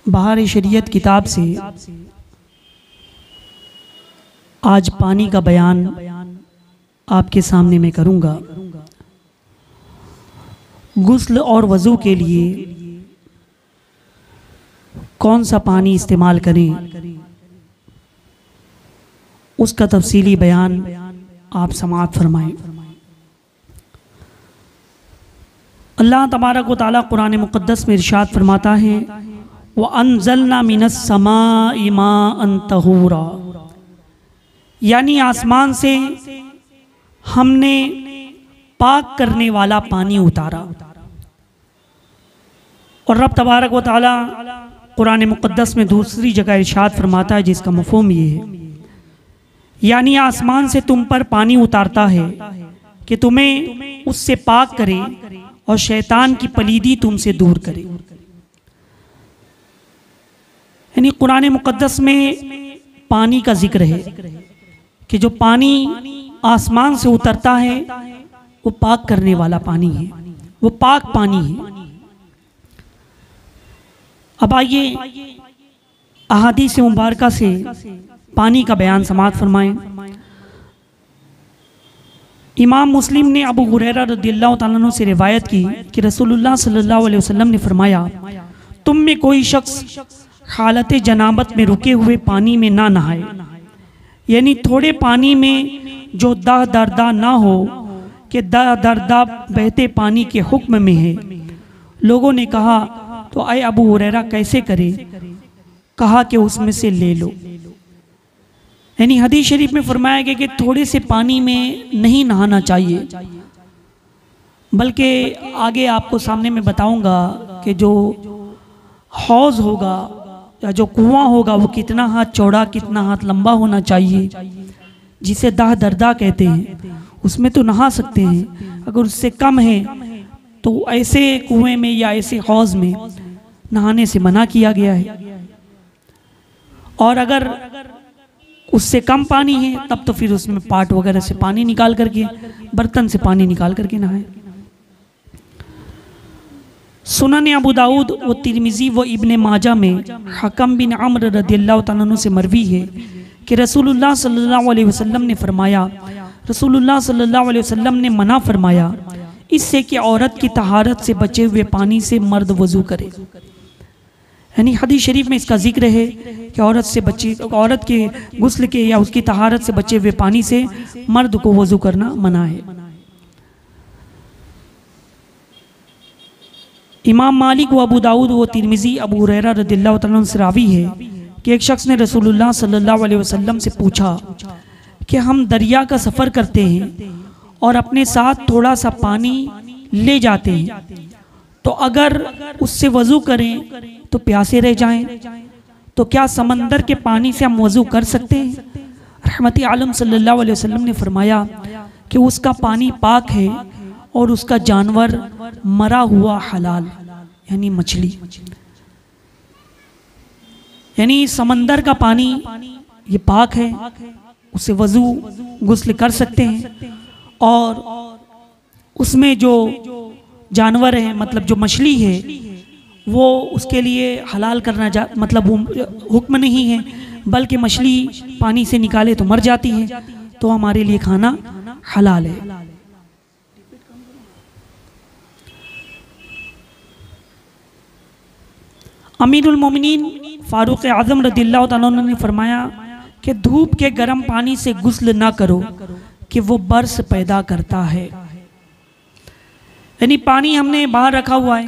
बहार शरीयत किताब से आज पानी का बयान आपके सामने मैं करूंगा। गुस्ल और वज़ू के लिए कौन सा पानी इस्तेमाल करें, उसका तफसीली बयान आप समाअत फरमाएं। अल्लाह तबारक व तआला कुरान मुक़द्दस में इरशाद फरमाता है, व अंज़लना मिनस समाई माअन तहूरा, यानी आसमान से हमने पाक करने वाला पानी उतारा। और रब तबारक व तआला कुरान मुक़द्दस में दूसरी जगह इरशाद फरमाता है, जिसका मफ़हूम ये है, यानी आसमान से तुम पर पानी उतारता है कि तुम्हें उससे पाक करे और शैतान की पलीदी तुमसे दूर करे। यानी कुरान मुक़द्दस में पानी का जिक्र है कि जो पानी आसमान से उतरता है वो पाक करने वाला पानी है, वो पाक पानी है। अब आइए अहादीस मुबारका से पानी का बयान समाअत फरमाएं। इमाम मुस्लिम ने अबू हुरैरा रज़ियल्लाहु ताला अन्हु से रिवायत की कि रसूलुल्लाह सल्लल्लाहु अलैहि वसल्लम ने फरमाया, तुम में कोई शख्स हालत जनाबत में रुके हुए पानी में ना नहाए, यानी थोड़े पानी में जो दाह दरदा ना हो कि दाह दरदा बहते पानी के हुक्म में है। लोगों ने कहा, तो आए अबू हुरैरा कैसे करे? कहा कि उसमें से ले लो। यानी हदीस शरीफ में फरमाया गया कि थोड़े से पानी में नहीं नहाना चाहिए, बल्कि आगे आपको सामने में बताऊंगा कि जो हौज होगा या जो कुआं होगा वो कितना हाथ चौड़ा कितना हाथ लंबा होना चाहिए, जिसे दाह दरदा कहते हैं, उसमें तो नहा सकते हैं। अगर उससे कम है तो ऐसे कुएं में या ऐसे हौज में नहाने से मना किया गया है। और अगर उससे कम पानी है तब तो फिर उसमें पाट वगैरह से पानी निकाल करके, बर्तन से पानी निकाल करके नहाए। सुनन अबू दाऊद व तिरमिज़ी व इब्ने माजा में हकम बिन अम्र रज़ियल्लाहु ताला अन्हु से मरवी है कि रसूलुल्लाह सल्लल्लाहु अलैहि वसल्लम ने फरमाया, रसूलुल्लाह सल्लल्लाहु अलैहि वसल्लम ने मना फरमाया इससे कि औरत की तहारत से बचे हुए पानी से मर्द वज़ू करे। यानी हदीस शरीफ में इसका जिक्र है कि औरत के गुस्ल के या उसकी तहारत से बचे हुए पानी से मर्द को वज़ू करना मना है। इमाम मालिक व अबू दाऊद व तिरमिज़ी अबू हुरैरा रज़ियल्लाहु ताला अन्हु से रावी है कि एक शख्स ने रसूलुल्लाह सल्लल्लाहु अलैहि वसल्लम से पूछा कि हम दरिया का सफ़र करते हैं और अपने साथ थोड़ा सा पानी ले जाते हैं, तो अगर उससे वज़ू करें तो प्यासे रह जाएं, तो क्या समंदर के पानी से हम वज़ू कर सकते हैं? रहमत आलम सल्लल्लाहु अलैहि वसल्लम ने फरमाया कि उसका पानी पाक है और उसका जानवर मरा हुआ हलाल, यानी मछली। यानी समंदर का पानी ये पाक है, उससे वज़ू गुस्ल कर सकते हैं। और उसमें जो जानवर है, मतलब जो मछली है, वो उसके लिए हलाल करना मतलब हुक्म नहीं है, बल्कि मछली पानी से निकाले तो मर जाती है, तो हमारे लिए खाना हलाल है। अमीरुल मोमिनीन फारूक आज़म रज़ियल्लाहु ताला अन्हु ने फरमाया कि धूप के गर्म पानी से गुस्ल ना करो कि वो बर्स पैदा करता है। यानी पानी हमने बाहर रखा हुआ है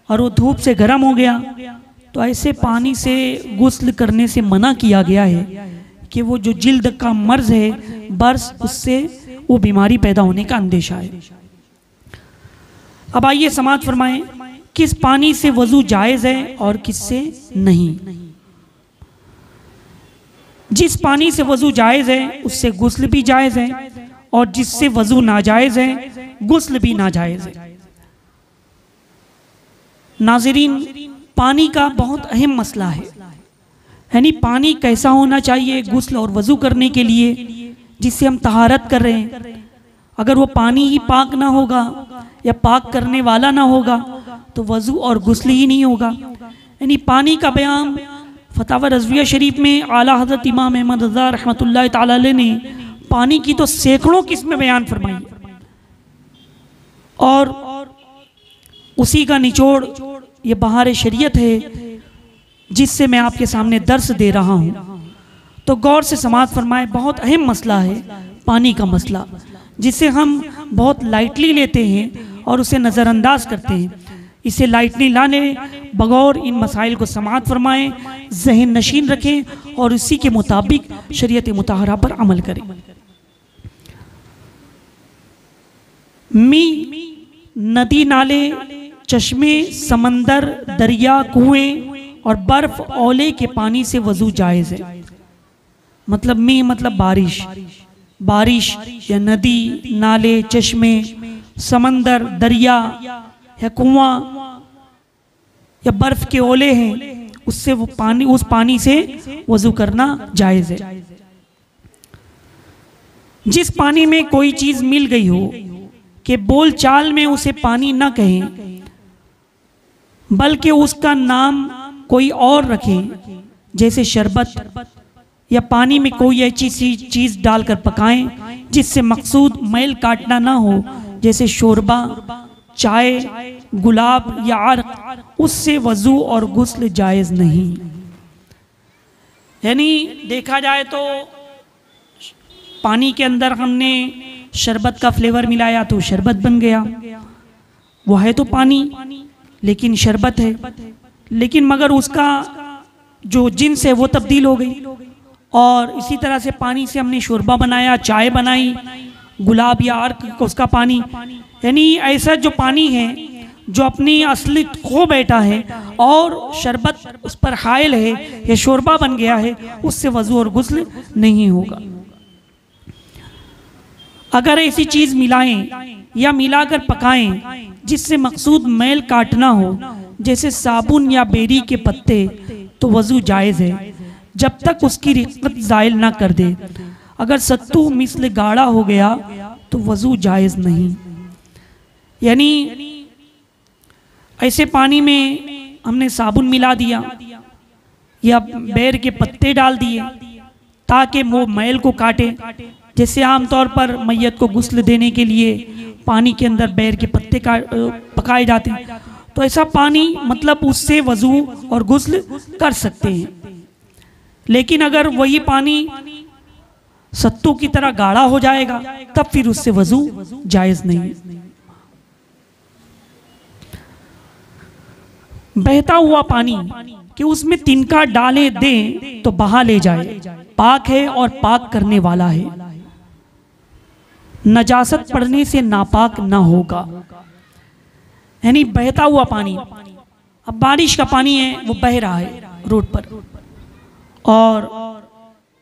और वो धूप से गर्म हो गया, तो ऐसे पानी से गुस्ल करने से मना किया गया है कि वो जो जिल्द का मर्ज है बर्स, उससे वो बीमारी पैदा होने का अंदेशा है। अब आइए समाअत फरमाएं, किस पानी से वज़ू जायज़ है और किससे नहीं। जिस पानी से वज़ू जायज़ है उससे गुस्ल भी जायज़ है, और जिससे वज़ू नाजायज़ है गुस्ल भी नाजायज़ है। नाज़रीन, पानी का बहुत अहम मसला है। यानी पानी कैसा होना चाहिए गुस्ल और वज़ू करने के लिए, जिससे हम तहारत कर रहे हैं। अगर वो पानी ही पाक ना होगा या पाक करने वाला ना होगा तो वज़ू और गुस्ल ही नहीं होगा। यानी पानी का बयान फतावा रज़विया शरीफ में आला हज़रत इमाम अहमद रज़ा रहमतुल्लाह ताला अलैह ने पानी की तो सैकड़ों किस्में बयान फरमाई, और उसी का निचोड़ ये बहार शरीयत है जिससे मैं आपके सामने दर्स दे रहा हूँ। तो गौर से समाअत फरमाए, बहुत अहम मसला है पानी का मसला, जिसे हम बहुत लाइटली लेते हैं और उसे नज़रअंदाज करते हैं। इसे लाइटली लाने बगौर इन मसाइल को समाअत फरमाएं, ज़हन नशीन रखें और इसी के मुताबिक शरीयत मुताहरा पर अमल करें। नदी, नाले, चश्मे, समंदर, दरिया, कुएं और बर्फ ओले के पानी से वजू जायज़ है। मतलब मतलब बारिश या नदी, नाले, चश्मे, समंदर, दरिया या कुआं या बर्फ के ओले हैं, उससे वो पानी, उस पानी से वजू करना जायज़ है। जिस पानी में कोई चीज मिल गई हो कि बोल चाल में उसे पानी न कहें बल्कि उसका नाम कोई और रखें, जैसे शरबत, या पानी में कोई ऐसी चीज डालकर पकाएं जिससे मकसूद मैल काटना ना हो, जैसे शोरबा, चाय, गुलाब या अर्क, उससे वजू और गुस्ल जायज नहीं। यानी देखा जाए तो पानी के अंदर हमने शरबत का फ्लेवर मिलाया तो शरबत बन गया, वो है तो पानी लेकिन शरबत है, लेकिन मगर उसका जो जिन्स है वो तब्दील हो गई। और इसी तरह से पानी से हमने शोरबा बनाया, चाय बनाई, गुलाब या अर्क उसका पानी, यानी ऐसा जो पानी है जो अपनी असलियत खो बैठा है और शरबत उस पर हायल है या शोरबा बन गया है, उससे वजू और गुस्ल नहीं होगा। अगर ऐसी चीज मिलाएं या मिलाकर पकाएं जिससे मकसूद मैल काटना हो, जैसे साबुन या बेरी के पत्ते, तो वजू जायज है जब तक उसकी रिक्कत जायल ना कर दे। अगर सत्तू मिसल गाढ़ा हो गया तो वजू जायज नहीं। यानी ऐसे पानी में हमने साबुन मिला दिया या बेर के पत्ते डाल दिए ताकि वो मैल को काटे, जैसे आमतौर पर मैयत को गुस्ल देने के लिए पानी के अंदर बेर के पत्ते पकाए जाते हैं, तो ऐसा पानी मतलब उससे वजू और गुस्ल कर सकते हैं। लेकिन अगर वही पानी सत्तू की तरह गाढ़ा हो जाएगा तब फिर उससे वजू जायज नहीं। बहता हुआ पानी कि उसमें तिनका डाले दें तो बहा ले जाए, पाक है और पाक करने वाला है, नजासत पड़ने से नापाक ना होगा। यानी बहता हुआ पानी, अब बारिश का पानी है वो बह रहा है रोड पर और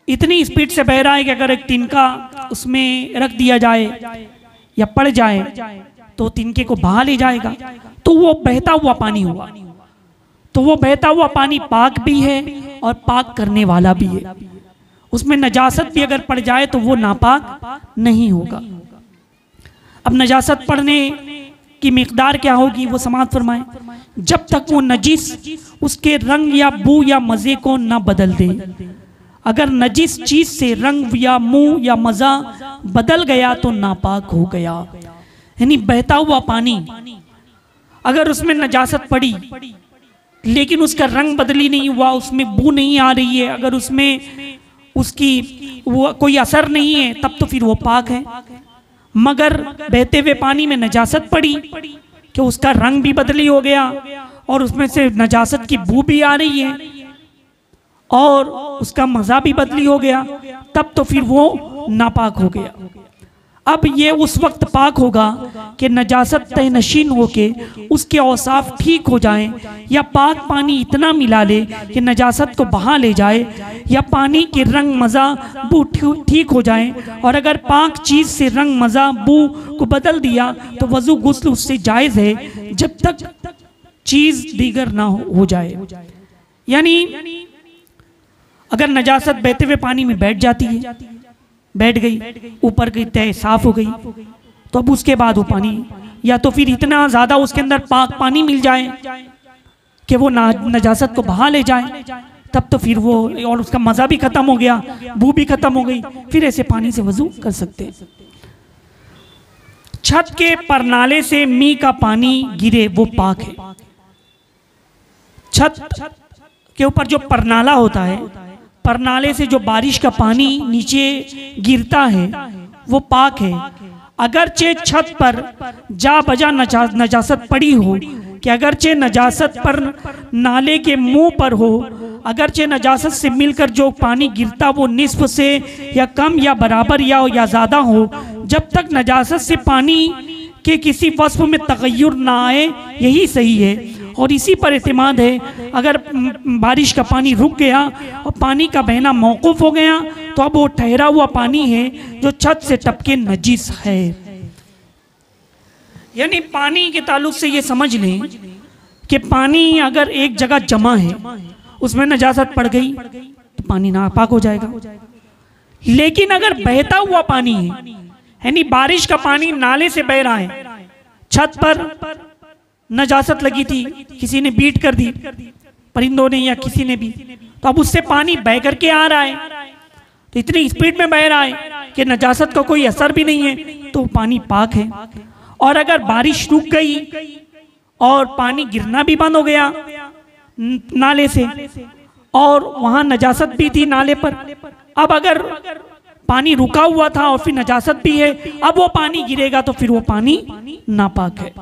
इतनी स्पीड से बह रहा है कि अगर एक तिनका उसमें रख दिया जाए या पड़ जाए तो तिनके को बहा ले जाएगा, तो वो बहता हुआ पानी हुआ। तो वो बहता हुआ पानी पाक भी है और पाक करने वाला भी है, उसमें नजासत भी अगर पड़ जाए तो वो नापाक नहीं होगा। अब नजासत पड़ने की मिकदार क्या होगी वो समाअत फरमाएं, जब तक वो नजीस उसके रंग या बू या मज़े को न बदल दे। अगर नजीस चीज से रंग या मुंह या मज़ा बदल गया तो नापाक हो गया। यानी बहता हुआ पानी अगर उसमें नजासत पड़ी लेकिन उसका रंग बदली नहीं हुआ, उसमें बू नहीं आ रही है, अगर उसमें उसकी वो कोई असर नहीं है, तब तो फिर वो पाक है। मगर बहते हुए पानी में नजासत पड़ी कि उसका रंग भी बदली हो गया और उसमें से नजासत की बू भी आ रही है और उसका मज़ा भी बदली हो गया, तब तो फिर वो नापाक हो गया। अब ये उस वक्त पाक होगा कि नजासत तहनशीन होके उसके औसाफ ठीक हो जाएं, या पाक पानी इतना मिला ले कि नजासत को बहा ले जाए, या पानी के रंग मज़ा बू ठीक हो जाए। और अगर पाक चीज़ से रंग मज़ा बू को बदल दिया तो वज़ू गुस्ल उससे जायज़ है जब तक चीज़ दीगर ना हो जाए। यानी अगर नजासत बहते हुए पानी में बैठ जाती है, बैठ गई, ऊपर की तह साफ हो गई, तो अब उसके बाद वो पानी या तो फिर इतना ज्यादा उसके अंदर पाक पानी मिल जाए कि वो नजासत को बहा ले जाए, तब तो फिर वो और उसका मज़ा भी ख़त्म हो गया, बू भी ख़त्म हो गई, फिर ऐसे पानी से वज़ू कर सकते हैं। छत के परनाले से मींह का पानी गिरे वो पाक है। छत के ऊपर जो परनाला होता है, परनाले से जो बारिश का पानी नीचे गिरता है वो पाक है। अगरचे छत पर जा बजा नजासत पड़ी हो, कि अगरचे नजासत पर नाले के मुंह पर हो, अगरचे नजासत से मिलकर जो पानी गिरता वो निस्फ से या कम या बराबर या ज़्यादा हो, जब तक नजासत से पानी के किसी वस्फ में तगय्युर ना आए, यही सही है। और इसी पर एतमाद है। अगर बारिश का पानी रुक गया और पानी का बहना मौकूफ़ हो गया तो अब वो ठहरा हुआ पानी है जो छत से टपके नजीस है। यानी पानी के ताल्लुक से ये समझ लें कि पानी अगर एक जगह जमा है, उसमें नजासत पड़ गई तो पानी नापाक हो जाएगा। लेकिन अगर बहता हुआ पानी है, यानी बारिश का पानी नाले से बह रहा है, छत पर नजासत लगी थी, किसी ने बीट कर दी, परिंदों ने या किसी ने भी, तो अब उससे पानी बह करके आ रहा है, तो इतनी स्पीड में बह रहा है कि नजासत का कोई असर भी नहीं है, तो पानी पाक है। और अगर बारिश रुक गई और पानी गिरना भी बंद हो गया नाले से और वहां नजासत भी थी नाले पर, अब अगर पानी रुका हुआ था और फिर नजासत भी है, अब वो पानी गिरेगा तो फिर वो पानी नापाक है।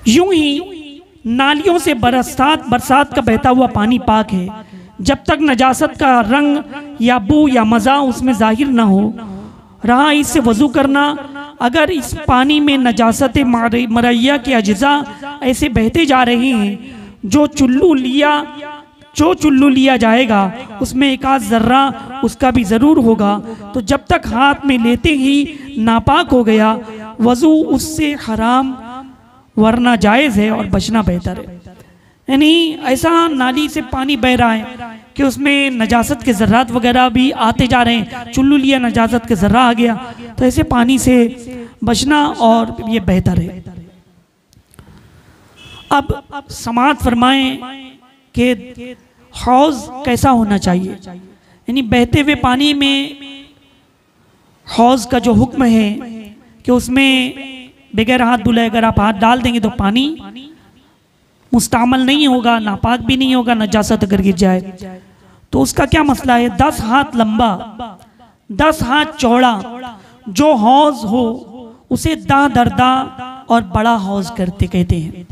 यूं ही नालियों से बरसात का बहता हुआ पानी पाक है, जब तक नजासत का रंग या बू या मज़ा उसमें जाहिर ना हो। रहा इससे वज़ू करना, अगर इस पानी में नजासत मरैया के अज्जा ऐसे बहते जा रहे हैं जो चुल्लू लिया जाएगा उसमें एक आध ज़र्रा उसका भी ज़रूर होगा, तो जब तक हाथ में लेते ही नापाक हो गया, वज़ू उससे हराम वरना जायज़ है और बचना बेहतर है। यानी ऐसा नाली से पानी बह रहा है कि उसमें नजासत के ज़र्रात वगैरह भी आते जा रहे हैं, चुल्लू लिया नजासत के ज़र्रा आ गया, तो ऐसे पानी से बचना और ये बेहतर है। अब समाअत फरमाएं कि हौज़ कैसा होना चाहिए। यानी बहते हुए पानी में हौज़ का जो हुक्म है कि उसमें बगैर हाथ धुले अगर आप हाथ डाल देंगे तो पानी मुस्तामल नहीं होगा, नापाक भी नहीं होगा, नजासत अगर गिर जाए तो उसका क्या मसला है। 10 हाथ लंबा 10 हाथ चौड़ा जो हौज़ हो उसे दाह दरदा और बड़ा हौज़ कहते हैं।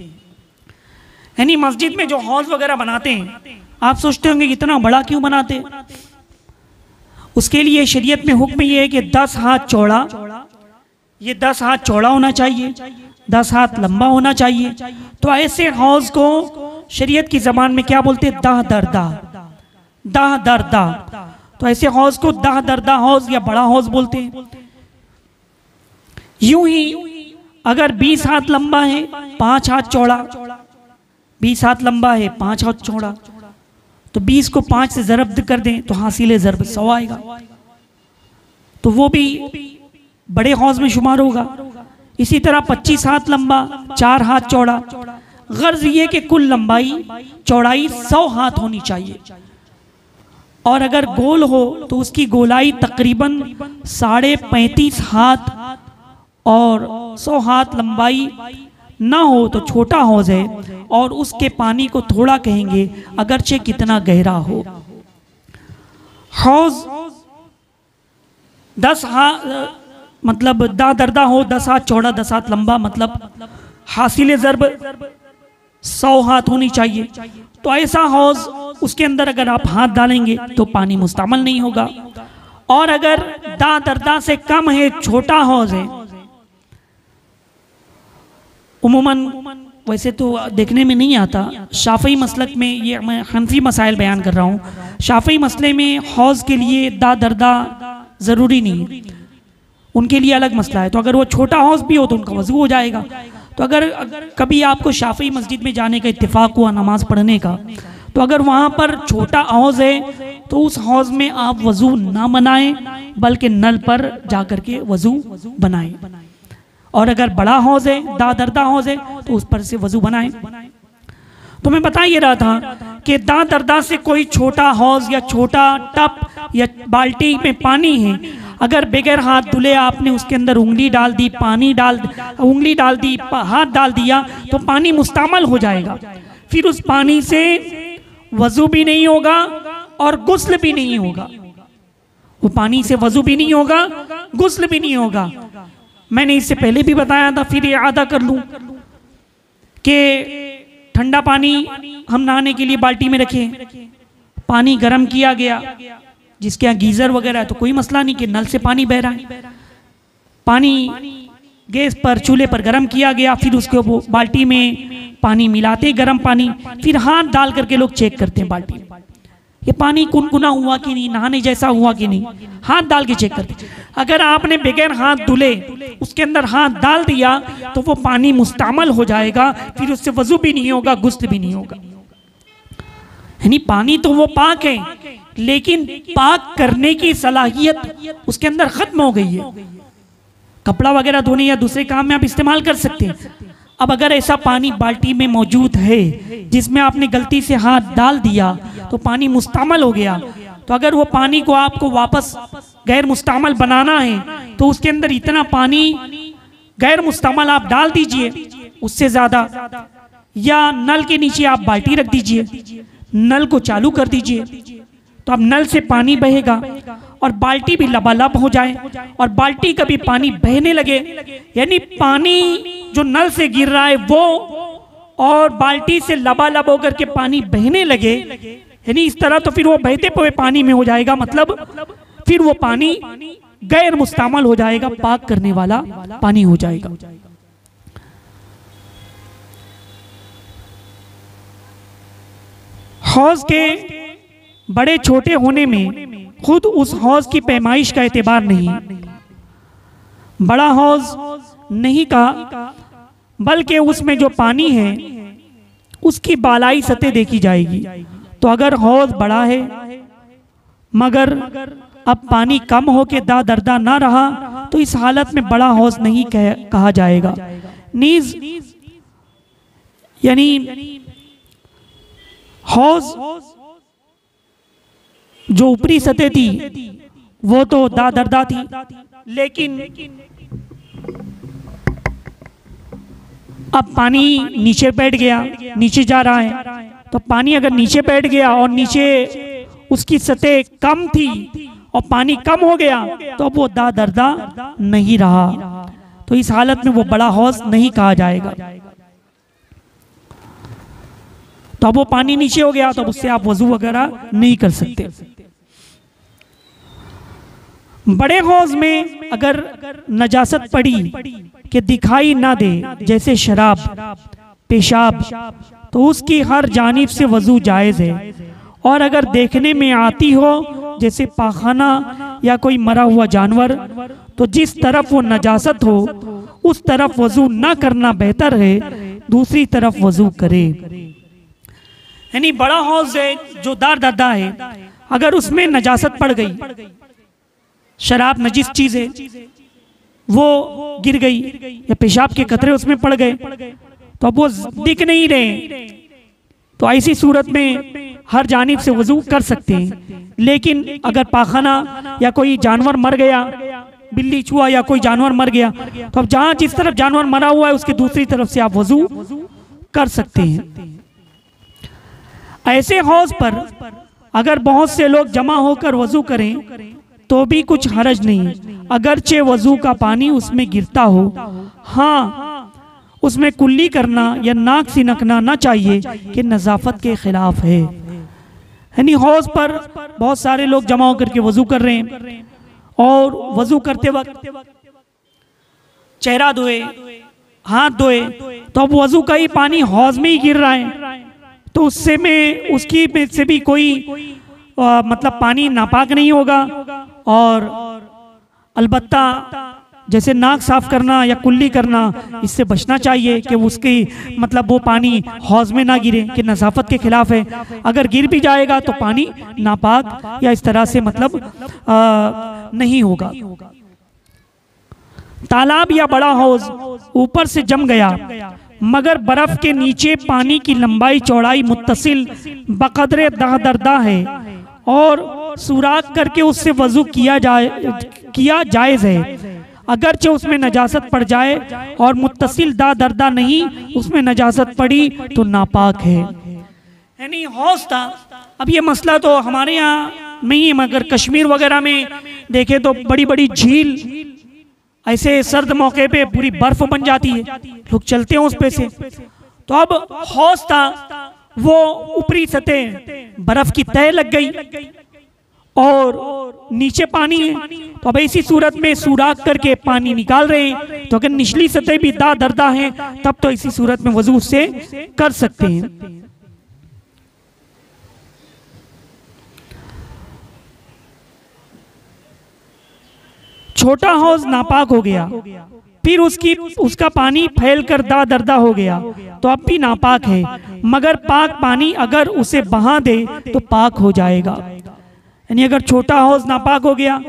यानी मस्जिद में जो हौज़ वगैरह बनाते हैं, आप सोचते होंगे इतना बड़ा क्यों बनाते, उसके लिए शरीयत में हुक्म ये है कि 10 हाथ चौड़ा, ये 10 हाथ चौड़ा होना चाहिए, 10 हाथ लंबा होना चाहिए। तो ऐसे हौज़ को शरीयत की ज़बान में क्या बोलते हैं, दाह दरदा, दाह दरदा। तो ऐसे हौज़ को दाह दरदा हौज़ या बड़ा हौज़ बोलते हैं। यूं ही अगर 20 हाथ लंबा है 5 हाथ चौड़ा, 20 हाथ लंबा है 5 हाथ चौड़ा, तो 20 को 5 से ज़रब कर दें तो हासिल ज़रब 100 आएगा, तो वो भी बड़े हौज़ में शुमार होगा। इसी तरह 25 हाथ लंबा 4 हाथ चौड़ा, गर्ज ये कि कुल लंबाई चौड़ाई 100 हाथ होनी चाहिए, और अगर गोल हो तो उसकी गोलाई तकरीबन 35.5 हाथ और 100 हाथ लंबाई ना हो तो छोटा हौज़ है, और उसके पानी को थोड़ा कहेंगे अगरचे कितना गहरा हो। हौज़ 10 हाथ मतलब दा दरदा हो, 10 हाथ चौड़ा 10 हाथ लंबा, मतलब हासिल ज़रब 100 हाथ होनी चाहिए। तो ऐसा हौज़ उसके अंदर अगर आप हाथ डालेंगे तो पानी मुस्तामल नहीं होगा। और अगर दा दरदा से कम है, छोटा हौज़ है, उमूमन वैसे तो देखने में नहीं आता, शाफ़ी मसलक में, ये मैं हनफी मसाइल बयान कर रहा हूँ, शाफ़ी मसले में हौज़ के लिए दा दरदा ज़रूरी नहीं है, उनके लिए अलग मसला है। तो अगर वो छोटा हौज़ भी हो तो उनका वज़ू हो जाएगा। तो अगर कभी आपको शाफ़ी मस्जिद में जाने का इत्तेफाक हुआ नमाज पढ़ने का, तो अगर वहाँ पर छोटा हौज़ है तो उस हौज़ में आप वज़ू ना बनाएं, बल्कि नल पर जा कर के वज़ू बनाएं। और अगर बड़ा हौज है, दादरदा हौज है, तो उस पर से वजू बनाएं। तो मैं बता ये रहा था कि दादरदा से कोई छोटा हौज या छोटा टप या बाल्टी में पानी है, अगर बगैर हाथ धुले आपने उसके अंदर उंगली डाल दी, उंगली डाल दी, हाथ डाल दिया, तो पानी मुस्तमल हो जाएगा। फिर उस पानी से वजू भी नहीं होगा और गुस्ल भी नहीं होगा। वो पानी से वजू भी नहीं होगा, गुस्ल भी नहीं होगा। मैंने इससे पहले भी बताया था, फिर ये आदा कर लूं कि ठंडा पानी हम नहाने के लिए बाल्टी में रखें, पानी गर्म किया गया, जिसके यहाँ गीजर वगैरह है तो कोई मसला नहीं कि नल से पानी बह रहा है, पानी गैस पर चूल्हे पर गर्म किया गया, फिर उसको वो बाल्टी में पानी मिलाते, गर्म पानी, फिर हाथ डाल करके लोग चेक करते हैं बाल्टी में ये पानी कुनकुना हुआ कि नहीं, नहाने जैसा हुआ कि नहीं, हाथ डाल के चेक करते। अगर आपने बगैर हाथ धुले उसके अंदर हाथ डाल दिया तो वो पानी मुस्तमल हो जाएगा, फिर उससे वजू भी नहीं होगा, गुस्ल भी नहीं होगा। यानी पानी तो वो पाक है, लेकिन पाक करने की सलाहियत उसके अंदर खत्म हो गई है। कपड़ा वगैरह धोने या दूसरे काम में आप इस्तेमाल कर सकते हैं। अब अगर ऐसा पानी बाल्टी में मौजूद है जिसमें आपने गलती से हाथ डाल दिया तो पानी मुस्तमल हो गया, तो अगर वो पानी को आपको वापस गैर मुस्तमल बनाना है तो उसके अंदर इतना पानी गैर मुस्तमल आप डाल दीजिए, उससे ज्यादा, या नल के नीचे आप बाल्टी रख दीजिए, नल को चालू कर दीजिए, तो अब नल से पानी बहेगा और बाल्टी भी लबालब हो जाए और बाल्टी का भी पानी बहने लगे, यानी पानी जो नल से गिर रहा है वो और बाल्टी से लबालब होकर के पानी बहने लगे, यानी इस तरह, तो फिर वो बहते हुए पानी में हो जाएगा, मतलब फिर वो पानी गैर मुस्तमल हो जाएगा, पाक करने वाला पानी हो जाएगा। हौज के बड़े छोटे होने में खुद उस हौज की पैमाइश का एतबार नहीं, बड़ा हौज नहीं कहा, बल्कि उसमें जो पानी है उसकी बालाई सतह देखी जाएगी। तो अगर हौज बड़ा है मगर अब पानी कम हो के दादरदा ना रहा तो इस हालत में बड़ा हौज नहीं कहा जाएगा। नीज यानी हौज जो ऊपरी सतह थी वो तो दादरदा थी, लेकिन अब पानी नीचे बैठ गया, नीचे जा रहा है, तो पानी अगर नीचे बैठ गया और नीचे उसकी सतह कम थी और पानी कम हो गया तो अब वो दादरदा नहीं रहा, तो इस हालत में वो बड़ा हौज नहीं कहा जाएगा। तो अब वो पानी नीचे हो गया तो उससे आप वजू वगैरह नहीं कर सकते। बड़े हौज में अगर नजासत पड़ी कि दिखाई ना दे, जैसे शराब, पेशाब, तो उसकी हर जानिब से वजू जायज है, और अगर देखने में आती हो जैसे पाखाना या कोई मरा हुआ जानवर, तो जिस तरफ वो नजासत हो उस तरफ वजू ना करना बेहतर है, दूसरी तरफ वजू करे। यानी बड़ा हौज है जो दादरदा है, अगर उसमें नजासत पड़ गई, शराब नजिस चीज है, वो गिर गई या पेशाब के कतरे उसमें पड़ गए तो अब वो दिख नहीं रहे, तो ऐसी सूरत में हर जानिब से वजू कर सकते हैं। लेकिन अगर पाखाना या कोई जानवर मर गया, बिल्ली चूहा या कोई जानवर मर गया, तो अब जहां जिस तरफ जानवर मरा हुआ है उसकी दूसरी तरफ से आप वजू कर सकते हैं। ऐसे हौज पर अगर बहुत से लोग जमा होकर वजू करें तो भी कुछ हरज नहीं, अगरचे वजू का पानी उसमें गिरता हो। हाँ, उसमें कुल्ली करना या नाक सिनकना ना चाहिए कि नजाफत के खिलाफ है। यानी हौज पर बहुत सारे लोग जमा होकर के वजू कर रहे हैं और वजू करते वक्त चेहरा धोए, हाथ धोए, तो अब वजू का ही पानी हौज में ही गिर रहा है, तो उससे में उसकी में से भी कोई मतलब पानी नापाक नहीं होगा। और अलबत्ता जैसे नाक साफ करना या कुल्ली करना, इससे बचना चाहिए कि उसकी मतलब वो पानी हौज में ना गिरे, कि नज़ाफत के खिलाफ है। अगर गिर भी जाएगा तो पानी नापाक या इस तरह से मतलब नहीं होगा। तालाब या बड़ा हौज ऊपर से जम गया, मगर बर्फ के नीचे पानी की लंबाई चौड़ाई मुत्तसिल बकदरे दरदा है और सुराख करके उससे वजू किया जायज़ है, अगरचे उसमें नजासत पड़ जाए और मुत्तसिल दरदा नहीं उसमें नजासत पड़ी तो नापाक है। यानी हौज था। अब ये मसला तो हमारे यहाँ नहीं है, मगर कश्मीर वगैरह में देखे तो बड़ी बड़ी झील ऐसे सर्द मौके पे पूरी बर्फ बन जाती है, लोग चलते हैं उस पे से। तो अब हौज था, वो ऊपरी सतह बर्फ की तह लग गई और नीचे पानी है, तो अब ऐसी सूरत में सुराख करके पानी निकाल रहे हैं, तो अगर निचली सतह भी दरदा है तब तो इसी सूरत में वजू से कर सकते हैं। छोटा हौज नापाक हो गया, फिर उसका पानी फैल कर दरदा हो गया तो अब भी नापाक है, मगर पाक पानी अगर उसे बहा दे तो पाक हो जाएगा। यानी अगर छोटा हौज नापाक हो गया,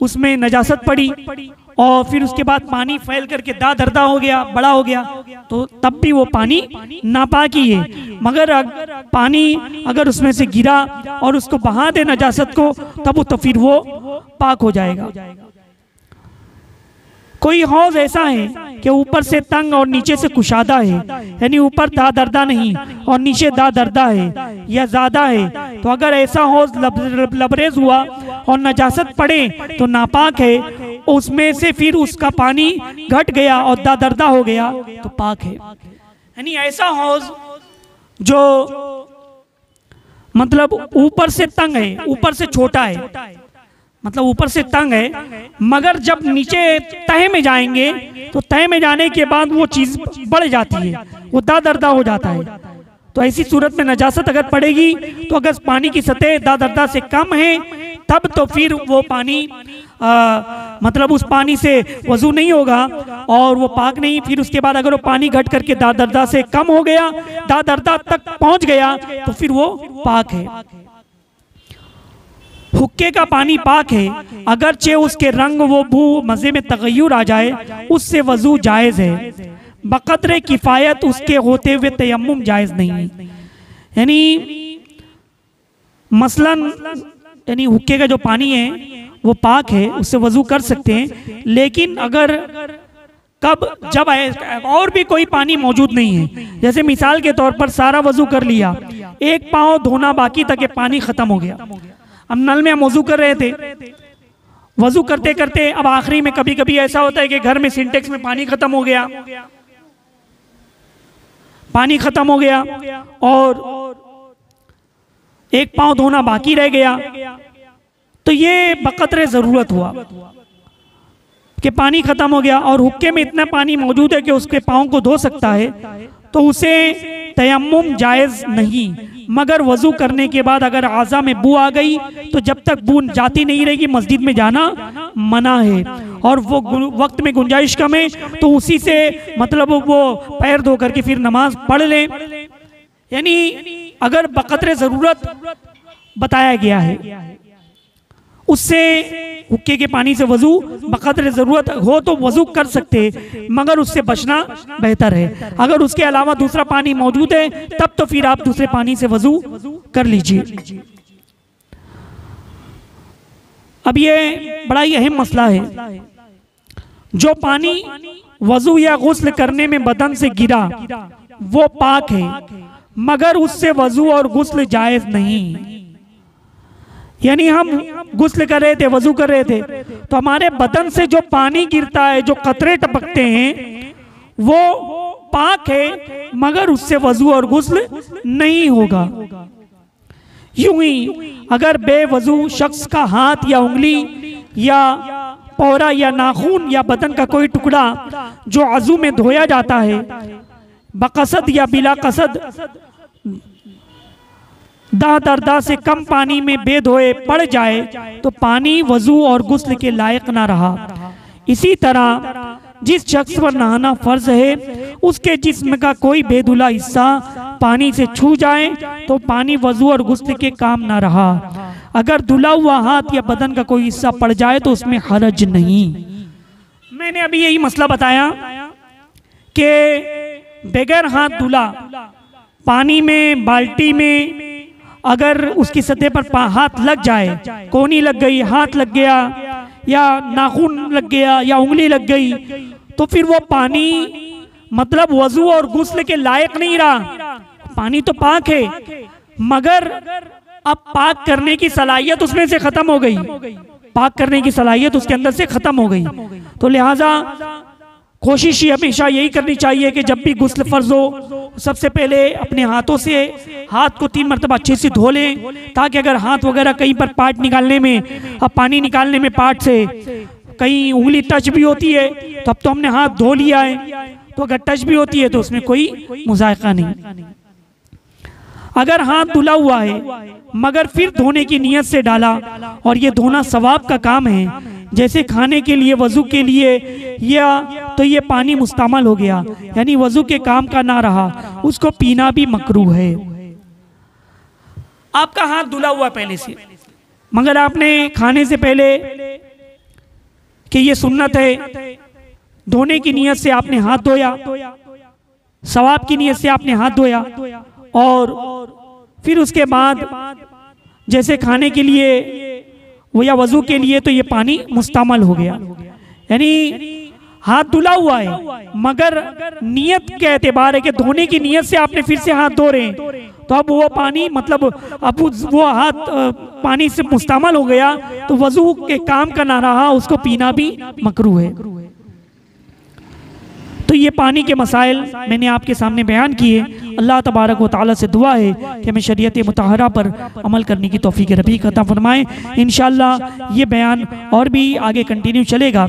उसमें नजासत पड़ी और फिर उसके बाद पानी फैल करके दरदा हो गया, बड़ा हो गया, तो तब भी वो पानी नापाक ही है। मगर पानी अगर उसमें से गिरा और उसको बहा दे नजासत को, तब तो फिर वो पाक हो जाएगा। कोई हौज ऐसा है कि ऊपर से तंग और नीचे से कुशादा है, यानी ऊपर दरदा नहीं और नीचे दरदा है या ज्यादा है, तो अगर ऐसा हौज लबरेज हुआ और नजासत पड़े तो नापाक है, उसमें से फिर उसका पानी घट गया और दरदा हो गया तो पाक है। यानी ऐसा हौज जो मतलब ऊपर से तंग है, ऊपर से छोटा है, मतलब ऊपर से तंग है, मगर जब नीचे तह में जाएंगे तो तह में जाने के बाद वो चीज बढ़ जाती है, वो दरदा हो जाता है। तो ऐसी सूरत में नजासत अगर पड़ेगी तो अगर पानी की सतह दरदा से कम है तब तो फिर वो पानी मतलब उस पानी से वजू नहीं होगा और वो पाक नहीं। फिर उसके बाद अगर वो पानी घट करके दरदा से कम हो गया, दरदा तक पहुंच गया, तो फिर वो पाक है। हुक्के का पानी पाक है, अगरचे उसके रंग वो बू मजे में तगय्युर आ जाए, उससे वजू जायज है, बकदरे किफायत उसके होते हुए तयम्मुम जायज नहीं है। यानी मसलन यानी हुक्के का जो पानी है वो पाक है, उससे वजू कर सकते हैं, लेकिन अगर जब और भी कोई पानी मौजूद नहीं है, जैसे मिसाल के तौर पर सारा वजू कर लिया, एक पाँव धोना बाकी तक पानी खत्म हो गया, अब नल में हम वजू कर रहे थे, वजू करते करते अब आखिरी में कभी कभी ऐसा होता है कि घर में सिंटेक्स में पानी खत्म हो गया, पानी खत्म हो गया और एक पाँव धोना बाकी रह गया, तो ये बकदरे जरूरत हुआ कि पानी खत्म हो गया और हुक्के में इतना पानी मौजूद है कि उसके पाँव को धो सकता है, तो उसे तयम्मुम जायज नहीं। मगर वजू करने के बाद अगर आज़ा में बू आ गई तो जब तक बू जाती नहीं रहेगी मस्जिद में जाना मना है, और वो वक्त में गुंजाइश कम है तो उसी से मतलब वो पैर धो करके फिर नमाज पढ़ ले। यानी अगर बकदरे ज़रूरत बताया गया है, उससे हुक्के के पानी से वजू बकदरे ज़रूरत हो तो वजू कर सकते, मगर उससे बचना बेहतर है। अगर उसके अलावा दूसरा पानी मौजूद है तब तो फिर आप दूसरे पानी से वजू कर लीजिए। अब ये बड़ा ही अहम मसला है, जो पानी वजू या गुस्ल करने में बदन से गिरा वो पाक है, मगर उससे वजू और गुस्ल जायज नहीं। यानी हम गुस्ल कर रहे थे, वजू कर रहे थे, तो हमारे बदन से जो पानी गिरता है, जो कतरे टपकते हैं, वो पाक है, मगर उससे वजू और गुस्ल नहीं होगा। यूं ही अगर बेवजू शख्स का हाथ या उंगली या पौरा या नाखून या बदन का कोई टुकड़ा जो अज़ू में धोया जाता है, बकसद या बिला कसद दरदा से कम पानी में बेधोए पड़ जाए तो पानी वजू और गुस्ल के लायक ना रहा। इसी तरह जिस शख्स पर नहाना फर्ज है, उसके जिस्म का कोई बेधुला हिस्सा पानी से छू जाए तो पानी वजू और गुस्ल के काम ना रहा। अगर धुला हुआ हाथ या बदन का कोई हिस्सा पड़ जाए तो उसमें हरज नहीं। मैंने अभी यही मसला बताया कि बगैर हाथ धुला पानी में, बाल्टी में अगर उसकी सतह पर हाथ लग जाए, कोनी लग गई, हाथ लग गया या नाखून लग गया या उंगली लग गई, तो फिर वो पानी मतलब वजू और गुस्ल के लायक नहीं रहा। पानी तो पाक है मगर अब पाक करने की सलाहियत उसमें से खत्म हो गई, पाक करने की सलाहियत उसके अंदर से खत्म हो गई। तो लिहाजा कोशिश ही हमेशा यही करनी चाहिए कि जब भी गुस्ल फर्ज हो सबसे पहले अपने हाथों से हाथ को 3 मरतबा अच्छे से धो लें, ताकि अगर हाथ वगैरह कहीं पर पार्ट निकालने में, अब पानी निकालने में पार्ट से कहीं उंगली टच भी होती है तो अब तो हमने हाथ धो लिया है, तो अगर टच भी होती है तो उसमें कोई मुज़ायका नहीं। अगर हाथ धुला हुआ है मगर फिर धोने की नीयत से डाला, और ये धोना सवाब का काम है, जैसे खाने के लिए, वजू के लिए, या तो ये पानी मुस्तमाल हो गया, यानी वजू के काम का ना रहा, उसको पीना भी मकरूह है। आपका हाथ धुला हुआ पहले से, मगर आपने खाने से पहले कि ये सुन्नत है, धोने की नीयत से आपने हाथ धोया, सवाब की नीयत से आपने हाथ धोया, और फिर उसके बाद जैसे खाने के लिए वो या वजू के लिए, तो ये पानी मुस्तमाल हो गया, यानी हाथ धुला हुआ है मगर नियत के एतबार है कि धोने की नियत से आपने फिर से हाथ धो रहे हैं, तो अब वो पानी मतलब अब वो हाथ पानी से मुस्तमाल हो गया, तो वजू के काम का ना रहा, उसको पीना भी मकरूह है। तो ये पानी के मसाइल मैंने आपके सामने बयान किए। अल्लाह तबारक व तआला से दुआ है कि हमें शरीयत मुतहरा पर अमल करने की तौफीक रफ़ीक अता फरमाए। इंशाअल्लाह ये बयान और भी आगे कंटिन्यू चलेगा,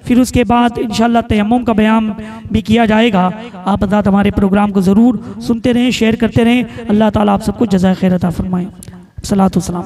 फिर उसके बाद इंशाअल्लाह तयम्मुम का बयान भी किया जाएगा। आप हज़रात हमारे प्रोग्राम को ज़रूर सुनते रहें, शेयर करते रहें। अल्लाह ताला आप सबको जज़ाए खैर अता फरमाए। सलातो सलाम।